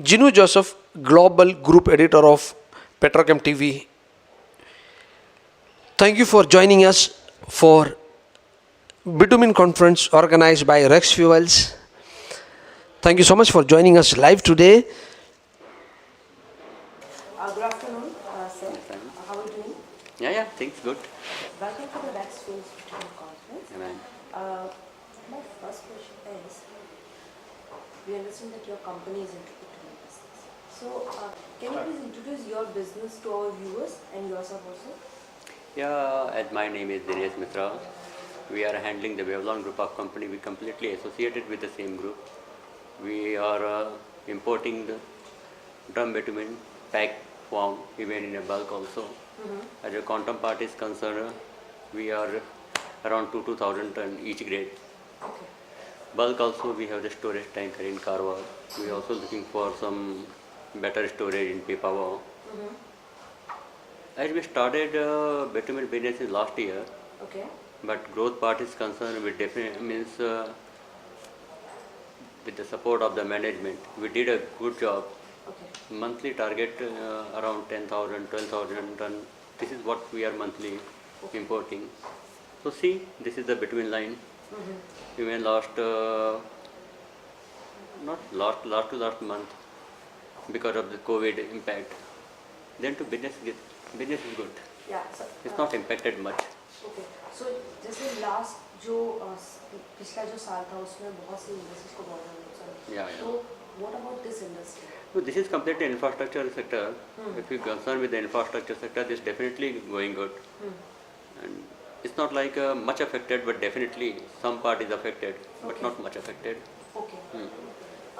Jinu Joseph, Global Group Editor of Petrochem TV. Thank you for joining us for Bitumen Conference organized by Rex Fuels. Thank you so much for joining us live today. Good afternoon, sir. How are you doing? Yeah, things good. Welcome to the Rex Fuels Bitumen Conference. Amen. My first question is, we understand that your company is into bitumen business. So, can you please introduce your business to our viewers and yourself also? Yeah, as my name is Dinesh Mitra. We are handling the Wavlon group of company. We completely associated with the same group. We are importing the drum bitumen, pack form, even in a bulk also. As a quantum part is concerned, we are around 2,000 ton each grade. Okay. Bulk also we have the storage tanker in Karwar. We are also looking for some better storage in Pipavav. As we started bitumen business in last year, Okay. but growth part is concerned with definitely means with the support of the management, we did a good job. Okay. Monthly target around 10,000, 12,000 ton. This is what we are monthly importing. So see, this is the bitumen line. Even last not last month because of the COVID impact. Then to business is good. Yeah. So, It's not impacted much. okay. So, जैसे last जो पिछला जो साल था उसमें बहुत सी industries को बहुत ज़्यादा नुकसान हुआ। Yeah. So, what about this industry? So this is completely infrastructure sector. If you concern with the infrastructure sector, this is definitely going good. And it's not like much affected, but definitely some part is affected, but not much affected. Okay.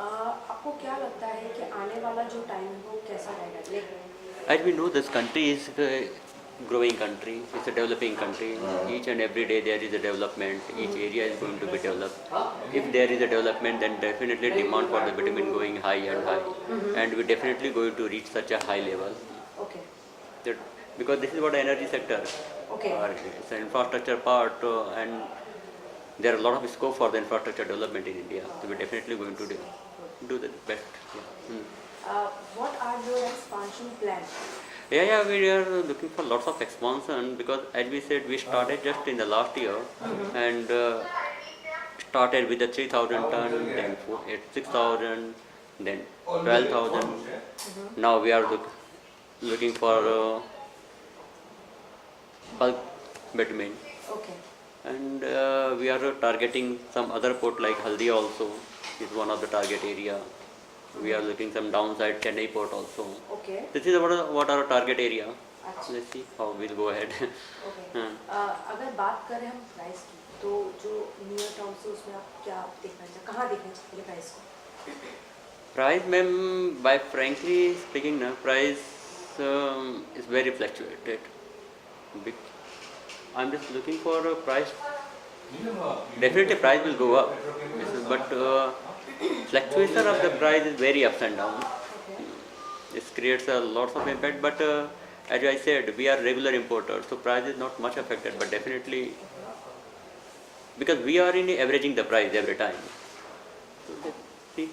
आपको क्या लगता है कि आने वाला जो time है वो कैसा रहेगा? As we know, this country is a growing country. It's a developing country. Each and every day there is a development. Each area is going to be developed. If there is a development, then definitely demand for the bitumen going high and high, and we definitely going to reach such a high level. Okay. Because this is what the energy sector. Okay. It's an infrastructure part, and there are a lot of scope for the infrastructure development in India. So we're definitely going to do the best. What are your expansion plans? Yeah, we are looking for lots of expansion because, as we said, we started just in the last year and started with the 3,000 ton, then 6,000, then 12,000. Now we are looking for bulk bitumen. Okay. And we are targeting some other port like Haldia also is one of the target area. We are looking some downside Chennai port also. Okay. This is what our target area. अच्छा. Let's see how we'll go ahead. Okay. अगर बात करें हम price की, तो जो near term से उसमें आप क्या देखना चाहिए, कहाँ देखना चाहिए प्राइस को? Price, ma'am, by frankly speaking, price is very fluctuated. I'm just looking for a price. Definitely price will go up, but fluctuation of the price is very ups and down. This creates a lot of impact, but as I said, we are regular importers, so price is not much affected, but definitely because we are in averaging the price every time. So let's see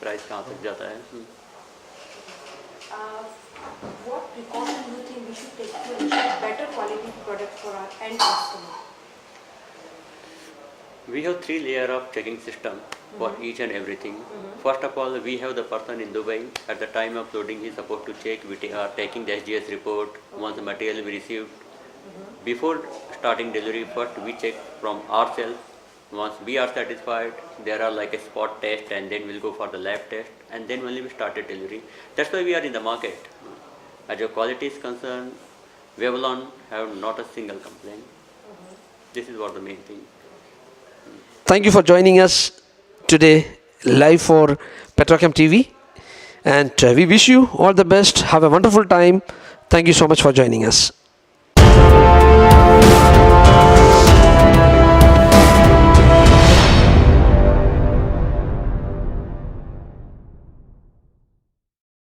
price कहाँ तक जाता है. What precaution do you think we should take to ensure better quality product for our end customer? We have 3 layers of checking system for each and everything. First of all, we have the person in Dubai. At the time of loading, he is supposed to check. We are taking the SGS report. Once the material we received, before starting delivery, first we check from ourselves. Once we are satisfied, there are like a spot test, and then we'll go for the lab test, and then only we started delivery. That's why we are in the market. As your quality is concerned, Wavlon have not a single complaint. This is what the main thing. Thank you for joining us today live for Petrochem TV. And we wish you all the best. Have a wonderful time. Thank you so much for joining us.